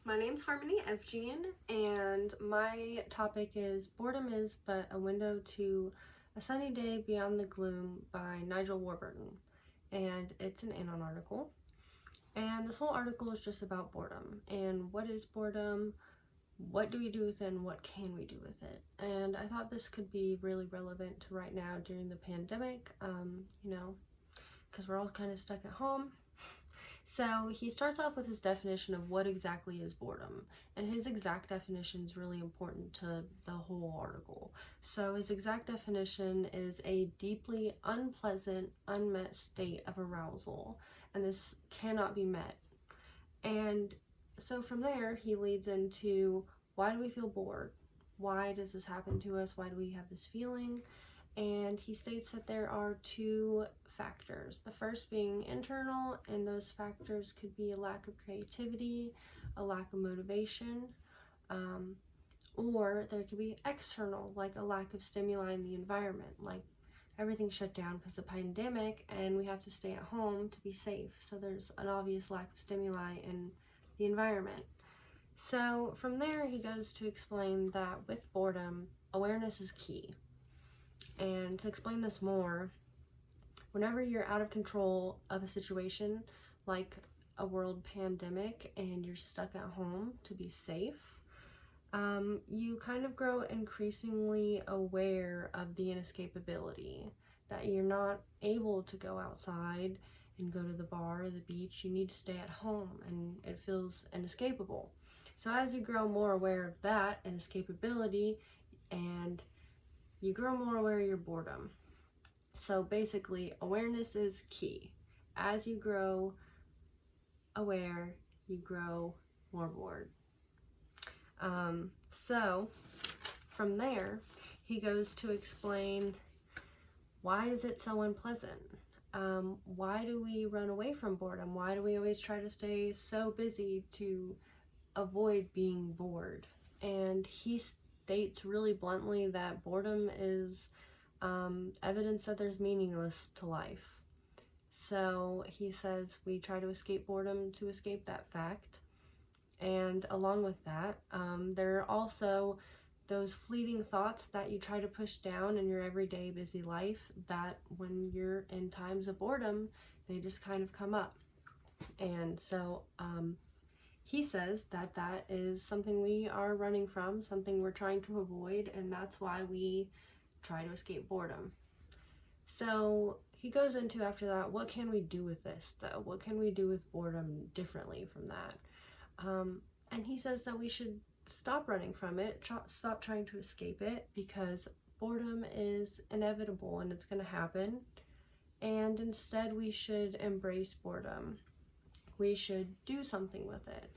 My name's Harmony Evgene, and my topic is Boredom is but a window to a sunny day beyond the gloom by Nigel Warburton. And it's an Anon article. And this whole article is just about boredom. And what is boredom? What do we do with it? And what can we do with it? And I thought this could be really relevant to right now during the pandemic, because we're all kind of stuck at home. So he starts off with his definition of what exactly is boredom, and his exact definition is really important to the whole article. So his exact definition is a deeply unpleasant, unmet state of arousal, and this cannot be met. And so from there, he leads into why do we feel bored? Why does this happen to us? Why do we have this feeling? And he states that there are two factors. The first being internal, and those factors could be a lack of creativity, a lack of motivation, or there could be external, like a lack of stimuli in the environment, like everything shut down because of the pandemic and we have to stay at home to be safe. So there's an obvious lack of stimuli in the environment. So from there, he goes to explain that with boredom, awareness is key. And to explain this more, whenever you're out of control of a situation like a world pandemic and you're stuck at home to be safe, you kind of grow increasingly aware of the inescapability, that you're not able to go outside and go to the bar or the beach. You need to stay at home, and it feels inescapable. So as you grow more aware of that inescapability, and you grow more aware of your boredom. So basically, awareness is key. As you grow aware, you grow more bored. So from there, he goes to explain, why is it so unpleasant? Why do we run away from boredom? Why do we always try to stay so busy to avoid being bored? And he states really bluntly that boredom is evidence that there's meaningless to life. So he says we try to escape boredom to escape that fact. And along with that, there are also those fleeting thoughts that you try to push down in your everyday busy life, that when you're in times of boredom, they just kind of come up. And so he says that that is something we are running from, something we're trying to avoid, and that's why we try to escape boredom. So he goes into, after that, what can we do with this though? What can we do with boredom differently from that? And he says that we should stop running from it, stop trying to escape it, because boredom is inevitable and it's going to happen. And instead we should embrace boredom. We should do something with it.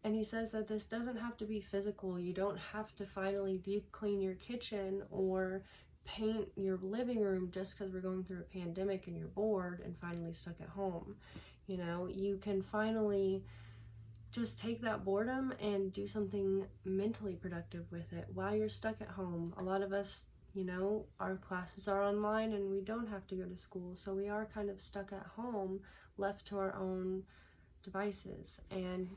And he says that this doesn't have to be physical. You don't have to finally deep clean your kitchen or paint your living room just because we're going through a pandemic and you're bored and finally stuck at home. You can finally just take that boredom and do something mentally productive with it while you're stuck at home. A lot of us, our classes are online and we don't have to go to school, so we are kind of stuck at home, left to our own devices. And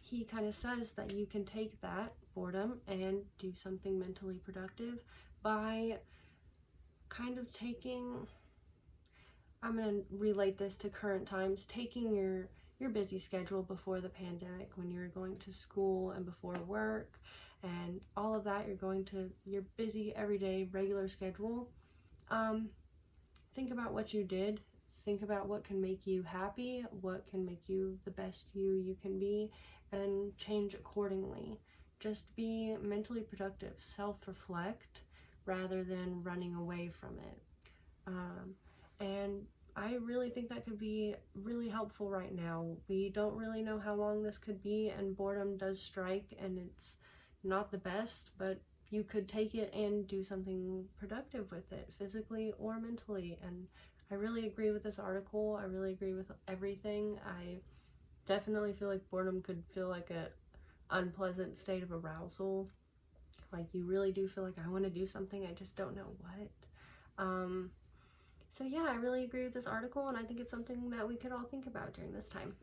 he kind of says that you can take that boredom and do something mentally productive by kind of taking, I'm going to relate this to current times, taking your busy schedule before the pandemic, when you're going to school and before work and all of that, your busy everyday regular schedule. Think about what you did. Think about what can make you happy, what can make you the best you can be, and change accordingly. Just be mentally productive, self-reflect rather than running away from it. And I really think that could be really helpful right now. We don't really know how long this could be, and boredom does strike, and it's not the best, but you could take it and do something productive with it, physically or mentally. And I really agree with this article. I really agree with everything. I definitely feel like boredom could feel like an unpleasant state of arousal. Like you really do feel like, I want to do something, I just don't know what. So yeah, I really agree with this article, and I think it's something that we could all think about during this time.